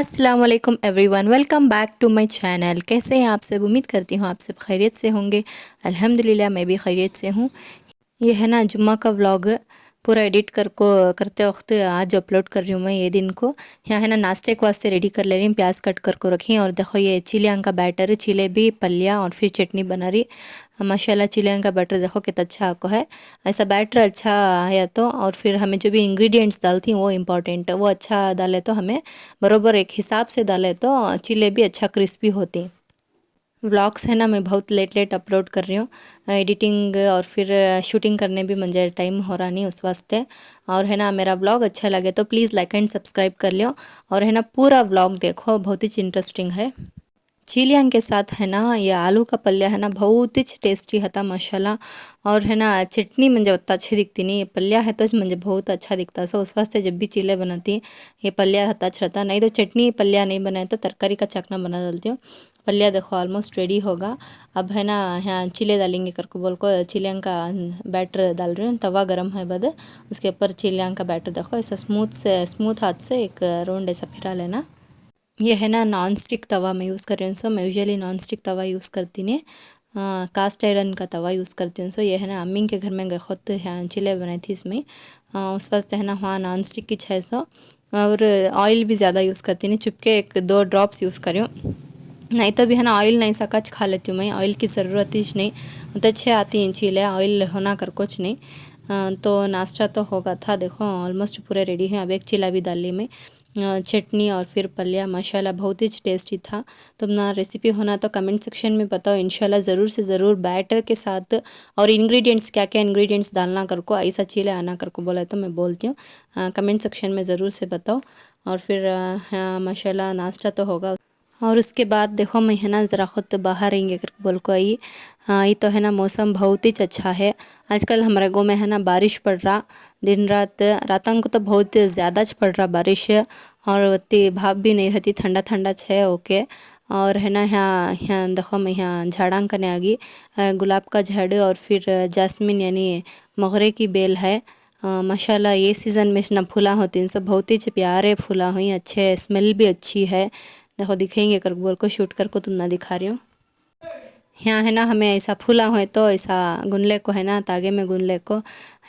अस्सलाम वालेकुम everyone, welcome back to my channel. कैसे हैं आप सब? उम्मीद करती हूँ आप सब खैरियत से होंगे। अल्हम्दुलिल्लाह मैं भी खैरियत से हूँ। ये है ना जुम्मा का व्लॉग, पूरा एडिट करते वक्त आज अपलोड कर रही हूँ मैं ये दिन को। यहाँ है ना नाश्ते के वास्ते रेडी कर ले रही हूँ, प्याज कट कर को रखी। और देखो ये चिलियाँ का बैटर, चिले भी पलिया और फिर चटनी बना रही। माशाल्लाह चिलियाँ का बैटर देखो कितना अच्छा आपको है। ऐसा बैटर अच्छा है तो, और फिर हमें जो भी इंग्रेडिएंट्स डालती हैं वो इम्पोर्टेंट, वो अच्छा डाले तो हमें बरोबर एक हिसाब से डाले तो चिले भी अच्छा क्रिस्पी होती। व्लॉग्स है ना मैं बहुत लेट लेट अपलोड कर रही हूँ। एडिटिंग और फिर शूटिंग करने भी मुझे टाइम हो रहा नहीं उस वास्ते। और है ना मेरा व्लॉग अच्छा लगे तो प्लीज़ लाइक एंड सब्सक्राइब कर लियो। और है ना पूरा व्लॉग देखो, बहुत ही इंटरेस्टिंग है। चिलियन के साथ है ना ये आलू का पल्ल्या है ना बहुत ही टेस्टी था माशाल्लाह। और है ना चटनी मुझे उतना अच्छी दिखती नहीं, ये पल्ल्या है तो मुझे बहुत अच्छा दिखता। सो उस वास्ते जब भी चिले बनाती ये पल्ल्या रहता अच्छा रहता, नहीं तो चटनी पल्ल्या नहीं बनाए तो तरकारी का चखना बना डालती हूँ। पल्ल्या देखो ऑलमोस्ट रेडी होगा। अब है ना यहाँ चिले डालेंगे करके बोल को चिलियन का बैटर डाल रही हूँ। तवा गर्म है बाद उसके ऊपर चिलियन का बैटर देखो ऐसा स्मूथ हाथ से एक राउंड ऐसा फिरा लेना। ये है ना नॉन स्टिक तवा मैं यूज़ कर रही हूँ। सो मैं यूजुअली नॉन स्टिक तवा यूज़ करती नहीं, कास्ट आयरन का तवा यूज़ करती हूँ। सो ये है ना अम्मी के घर में गए खुद यहाँ चिले बनाई थी इसमें। उस वास्ते है ना वहाँ नॉन स्टिक की 600। और ऑयल भी ज़्यादा यूज़ करती नहीं, चुपके एक दो ड्रॉप्स यूज़ कर रही हूँ। नहीं तो भी है ना ऑयल नहीं सकच खा लेती हूँ मैं, ऑयल की ज़रूरत ही नहीं। तो अच्छे आती हैं चीले, ऑयल होना कर कुछ नहीं। तो नाश्ता तो होगा था, देखो ऑलमोस्ट पूरे रेडी है। अब एक चिला भी डाल ली मैं, चटनी और फिर पल्या माशाल्लाह बहुत ही टेस्टी था। तुम ना रेसिपी होना तो कमेंट सेक्शन में बताओ, इंशाल्लाह ज़रूर से ज़रूर बैटर के साथ। और इंग्रेडिएंट्स क्या क्या इंग्रेडिएंट्स डालना कर को, ऐसा चीले आना कर को बोला तो मैं बोलती हूँ। कमेंट सेक्शन में ज़रूर से बताओ। और फिर हाँ माशाल्लाह नाश्ता तो होगा। और उसके बाद देखो मैं है ना ज़रा खुद बाहर रहेंगे करके बोल को आई। हाँ ये तो है ना मौसम बहुत ही अच्छा है। आजकल हमारे गाँव में है ना बारिश पड़ रहा, दिन रात रातों को तो बहुत ज़्यादा पड़ रहा बारिश। और उतनी भाप भी नहीं रहती, ठंडा ठंडा छे ओके। और है ना यहाँ यहाँ देखो मैं यहाँ झाड़ां करने आ गई। गुलाब का झाड़ और फिर जास्मिन यानी मोगरे की बेल है। माशाल्लाह ये सीज़न में ना फूला होती हैं सब, बहुत ही प्यारे फूला हुई, अच्छे स्मेल भी अच्छी है। देखो दिखेंगे कर बोल को शूट कर को तुम ना दिखा रही हूँ। यहाँ है ना हमें ऐसा फूला हो तो ऐसा गुनले को है ना तागे में गुनले को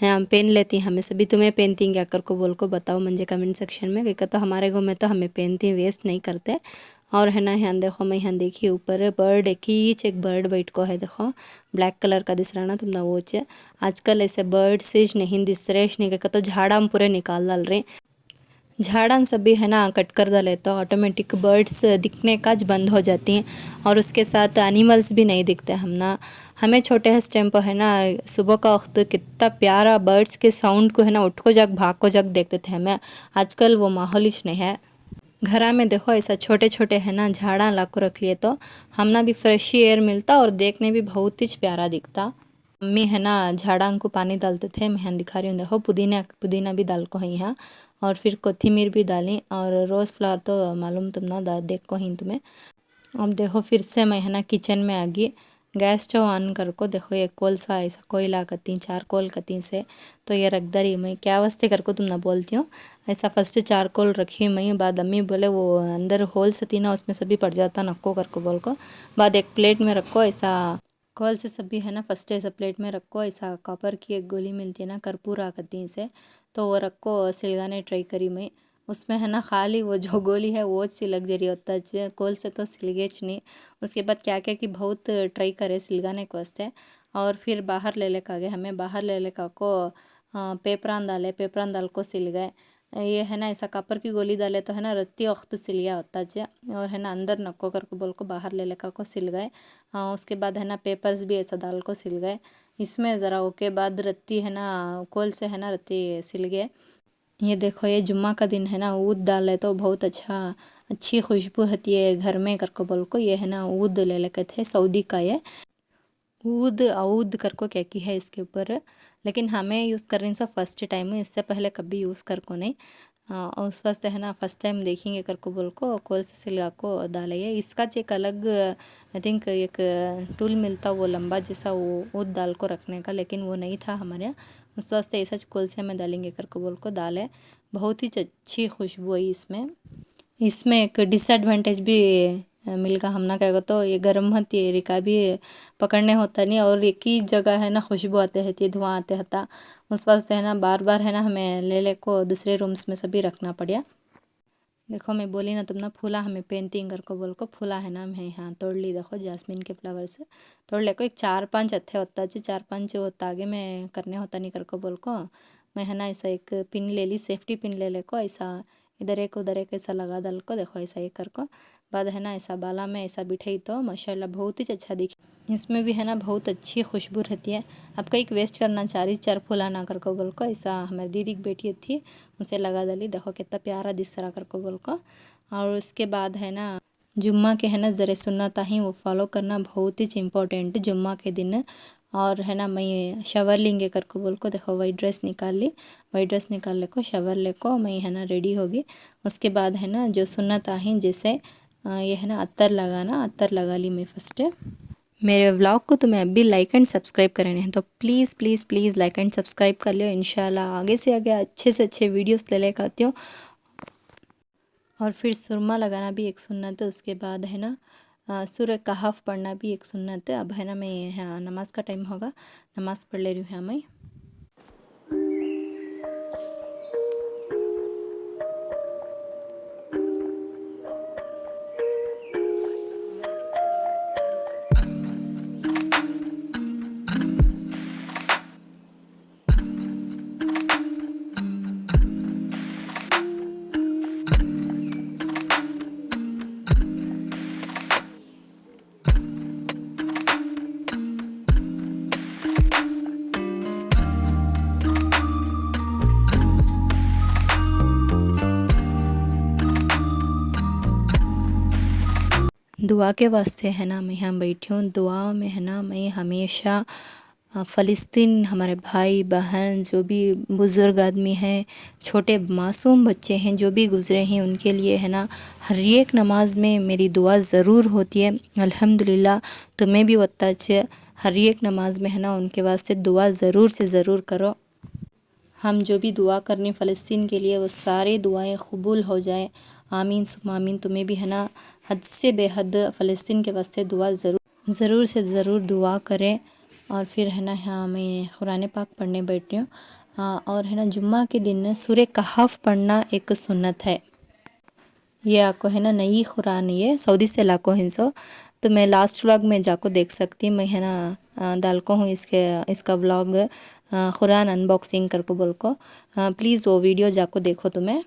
यहाँ पहन लेती हैं हमें सभी। तुम्हें पहनती हैं क्या कर को बोल को बताओ मुझे कमेंट सेक्शन में, क्योंकि तो हमारे गाँव में तो हमें पहनती हैं, वेस्ट नहीं करते। और है ना यहाँ देखो मैं यहाँ देखी ऊपर बर्ड एक बर्ड वाइट को है देखो, ब्लैक कलर का दिस रहा ना तुम ना वो चे। आजकल ऐसे बर्ड से नहीं दिस रहे, नहीं तो झाड़ा हम पूरे निकाल डाल रहे। झाड़न सब भी है ना कट कर डाले तो ऑटोमेटिक बर्ड्स दिखने का बंद हो जाती हैं। और उसके साथ एनिमल्स भी नहीं दिखते हम ना। हमें छोटे हैं टाइम पर है ना सुबह का वक्त कितना प्यारा बर्ड्स के साउंड को है ना उठ को जग भाग को जग देखते थे हमें। आजकल वो माहौल ही नहीं है। घरा में देखो ऐसा छोटे छोटे है ना झाड़ा ला को रख लिए तो हम ना भी फ्रेश एयर मिलता और देखने भी बहुत ही प्यारा दिखता। मम्मी है ना झाड़ा को पानी डालते थे, मैं यहाँ दिखा रही हूँ देखो पुदीना पुदीना भी डाल को है यहाँ। और फिर कोथिमीर भी डाली और रोज़ फ्लावर तो मालूम तुम ना देख को ही तुम्हें। अब देखो फिर से मैं है ना किचन में आ गई। गैस स्टोव ऑन कर को देखो ये कोल सा ऐसा कोयला कती चार कोल कती से। तो ये रख दरी मैं क्या वास्ते कर को तुम ना बोलती हूँ। ऐसा फर्स्ट चार कोल रखी मैं, बाद अम्मी बोले वो अंदर होल सती ना उसमें सभी पड़ जाता नक्को कर को बोल को। बाद एक प्लेट में रखो ऐसा कॉल से सभी है ना फर्स्ट ऐसा प्लेट में रखो। ऐसा कॉपर की एक गोली मिलती है ना कर्पूरा कती से, तो वो रखो सिलगाने ट्राई करी मैं। उसमें है ना खाली वो जो गोली है वो सी लग्जरी होता है, कोल से तो सिलगेच नहीं। उसके बाद क्या क्या कि बहुत ट्राई करे सिलगाने को वास्ते। और फिर बाहर ले लेकर आ गए, हमें बाहर ले लेकर को पेपरान डाले, पेपरान डाल को सिल गए। ये है ना ऐसा कपर की गोली डाले तो है ना रत्ती वक्त सिल गया होता है। और है ना अंदर नक्को कर को बोल को बाहर ले लेकर को सिल गए। उसके बाद है ना पेपर्स भी ऐसा डाल को सिल गए इसमें ज़रा। ओके बाद रत्ती है ना कोल से है ना रत्ती सिल गए। ये देखो ये जुम्मा का दिन है ना ऊद डाले तो बहुत अच्छी खुशबू होती है घर में कर को बोल को। ये है ना ऊद ले लेके थे सऊदी का, ये ऊद औद कर को क्या की है इसके ऊपर। लेकिन हमें यूज़ कर रही सब फर्स्ट टाइम, इससे पहले कभी यूज़ कर को नहीं। और उस वास्ते है ना फर्स्ट टाइम देखेंगे कर को बोल को कोल से सिलगा को डाले। ये इसका एक अलग आई थिंक एक टूल मिलता वो लंबा जैसा वो ऊद दाल को रखने का, लेकिन वो नहीं था हमारे यहाँ। उस वास्ते ऐसा कोल से हमें डालेंगे कर को बोल को दाल है, बहुत ही अच्छी खुशबू आई इसमें। इसमें एक डिसएडवांटेज भी मिलगा हमना क्या तो ये गर्म होती है रिका भी पकड़ने होता नहीं, और एक ही जगह है ना खुशबू आते रहती है, धुआं आते रहता। उस वास्ते है ना बार बार है ना हमें ले ले को दूसरे रूम्स में सभी रखना पड़ा। देखो मैं बोली ना तुम ना फूला हमें पेंटिंग कर को बोल को फूला है ना मैं यहाँ तोड़ ली, देखो जासमीन के फ्लावर से तोड़ ले को एक 4-5 अच्छे होता चे 4-5 होता आगे में करने होता नहीं कर को बोल को मैं है ना ऐसा एक पिन ले ली, सेफ्टी पिन ले ले को ऐसा इधर एक उधर एक ऐसा लगा दल को देखो ऐसा ये कर को बाद है ना ऐसा बाला में ऐसा बिठाई तो माशाल्लाह बहुत ही अच्छा दिखे। इसमें भी है ना बहुत अच्छी खुशबू रहती है। आपका एक वेस्ट करना 4 फूला ना कर को बोल को ऐसा हमारी दीदी की बेटी थी उसे लगा दली, देखो कितना प्यारा दिस रहा कर को बोल को। और उसके बाद है ना जुम्मा के है ना ज़रे सुन्नत ही वो फॉलो करना बहुत ही इम्पोर्टेंट जुम्मा के दिन। और है ना मैं शवर लेंगे कर को बोल को देखो वाइट ड्रेस निकाल ली, वाइट ड्रेस निकाल ले को शवर ले को मैं है ना रेडी होगी। उसके बाद है ना जो सुन्नत आई जैसे ये है ना अत्तर लगाना, अत्तर लगा ली मैं फर्स्ट। मेरे व्लॉग को तुम्हें अभी लाइक एंड सब्सक्राइब करने हैं तो please please please like and subscribe कर लियो। इंशाल्लाह आगे से आगे अच्छे से अच्छे वीडियोस ले लेकर आती हूँ। और फिर सुरमा लगाना भी एक सुन्नत है। उसके बाद है ना सूरह कहफ पढ़ना भी एक सुन्नत है। अब है ना मैं हाँ नमाज का टाइम होगा, नमाज़ पढ़ ले रही हूँ यहाँ मैं। दुआ के वास्ते है ना मैं यहाँ बैठी हूँ। दुआ में है ना मैं हमेशा फ़लस्तीन हमारे भाई बहन जो भी बुज़ुर्ग आदमी हैं, छोटे मासूम बच्चे हैं जो भी गुज़रे हैं उनके लिए है ना हर एक नमाज में मेरी दुआ ज़रूर होती है। अल्हम्दुलिल्लाह तुम्हें भी वत्ता चे हर एक नमाज में है ना उनके वास्ते दुआ ज़रूर से ज़रूर करो। हम जो भी दुआ करने फ़लस्तीन के लिए वो सारे दुआएं कबूल हो जाए, आमीन सुम्मा आमीन। तुम्हें भी है ना हद से बेहद फ़लस्तीन के वास्ते दुआ ज़रूर से ज़रूर दुआ करें। और फिर है ना हाँ मैं कुरान पाक पढ़ने बैठी हूँ। और है ना जुम्मा के दिन सूरह कहफ पढ़ना एक सुन्नत है। ये आपको है ना नई कुरान ये सऊदी से लाको हैं सो तो मैं लास्ट व्लॉग में जाको देख सकती मैं है ना डाल को हूँ इसका व्लॉग कुरान अनबॉक्सिंग कर को बोल को प्लीज़ वो वीडियो जाको देखो तुम्हें।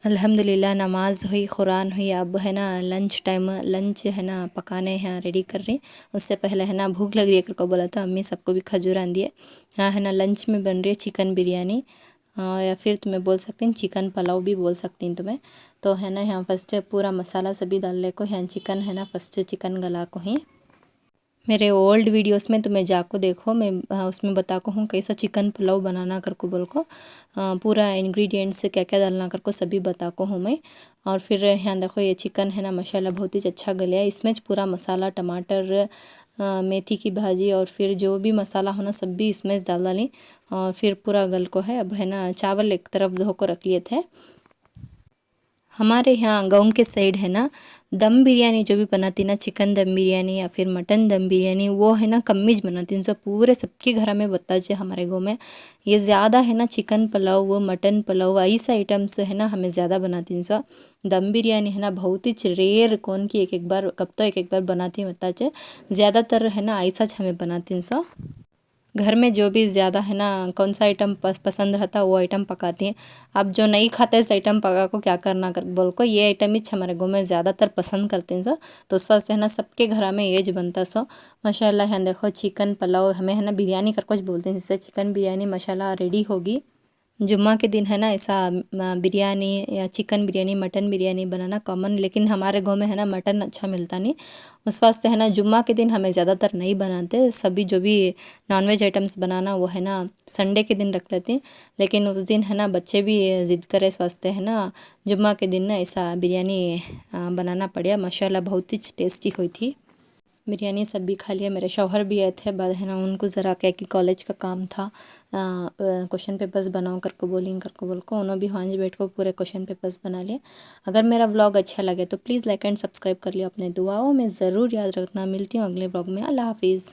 अल्हम्दुलिल्लाह नमाज हुई, कुरान हुई। अब है ना लंच टाइम, लंच है ना पकाने हैं रेडी कर रही। उससे पहले है ना भूख लग रही है करके बोला था अम्मी सबको भी खजूर आन दिए। हाँ है ना लंच में बन रही है चिकन बिरयानी या फिर तुम्हें बोल सकती हूँ चिकन पुलाव भी बोल सकती हूँ तुम्हें। तो है ना यहाँ फर्स्ट पूरा मसाला सभी डालने को यहाँ चिकन है ना फर्स्ट चिकन गला को ही मेरे ओल्ड वीडियोस में तुम्हें जाको देखो मैं उसमें बता को हूँ कैसा चिकन पुलाव बनाना कर को बोल को पूरा इंग्रेडिएंट्स क्या क्या डालना कर को सभी बता को हूँ मैं। और फिर यहाँ देखो ये चिकन है ना माशाल्लाह बहुत ही अच्छा गले है। इसमें पूरा मसाला टमाटर मेथी की भाजी और फिर जो भी मसाला होना सब भी इसमें डाल डाली और फिर पूरा गल को है। अब है ना चावल एक तरफ धो को रख लिए थे। हमारे यहाँ गाँव के साइड है ना दम बिरयानी जो भी बनाती ना चिकन दम बिरयानी या फिर मटन दम बिरयानी वो है ना कम्मीज बनाती हैं। पूरे सबके घर में बता है हमारे गाँव में ये ज़्यादा है ना चिकन पुलाव मटन पुलाव ऐसा आइटम्स है ना हमें ज़्यादा बनाती हैं। दम बिरयानी है ना बहुत ही रेयर कौन की एक बार कब तो एक बार बनाती हैं बता ज़्यादातर है ना ऐसा हमें बनाती हैं। घर में जो भी ज़्यादा है ना कौन सा आइटम पसंद रहता है वो आइटम पकाती हैं। अब जो नहीं खाते इस आइटम पका को क्या करना कर बोल को ये आइटम ही हमारे गाँव में ज़्यादातर पसंद करते हैं सो। तो उस वजह से है ना सबके घर में ये जो बनता सो माशाल्लाह है। देखो चिकन पुलाव हमें है ना बिरयानी कर कुछ बोलते हैं, जिससे चिकन बिरयानी माशाल्लाह रेडी होगी। जुम्मा के दिन है ना ऐसा बिरयानी या चिकन बिरयानी मटन बिरयानी बनाना कॉमन, लेकिन हमारे गांव में है ना मटन अच्छा मिलता नहीं। उस वास्ते है ना जुम्मा के दिन हमें ज़्यादातर नहीं बनाते, सभी जो भी नॉनवेज आइटम्स बनाना वो है ना संडे के दिन रख लेते हैं। लेकिन उस दिन है ना बच्चे भी ज़िद करे, इस वास्ते है ना जुम्मा के दिन ना ऐसा बिरयानी बनाना पड़ा। माशाल्लाह बहुत ही टेस्टी हुई थी बिरयानी। सब भी खा लिया, मेरे शौहर भी आए थे बाद है ना, उनको ज़रा क्या कि कॉलेज का काम था, क्वेश्चन पेपर्स बनाओ करको बोल को उन्होंने भी हाँ जी बैठ को पूरे क्वेश्चन पेपर्स बना लिए। अगर मेरा व्लॉग अच्छा लगे तो प्लीज़ लाइक एंड सब्सक्राइब कर लियो, अपने दुआओं में ज़रूर याद रखना। मिलती हूँ अगले व्लॉग में। अल्लाह हाफिज़।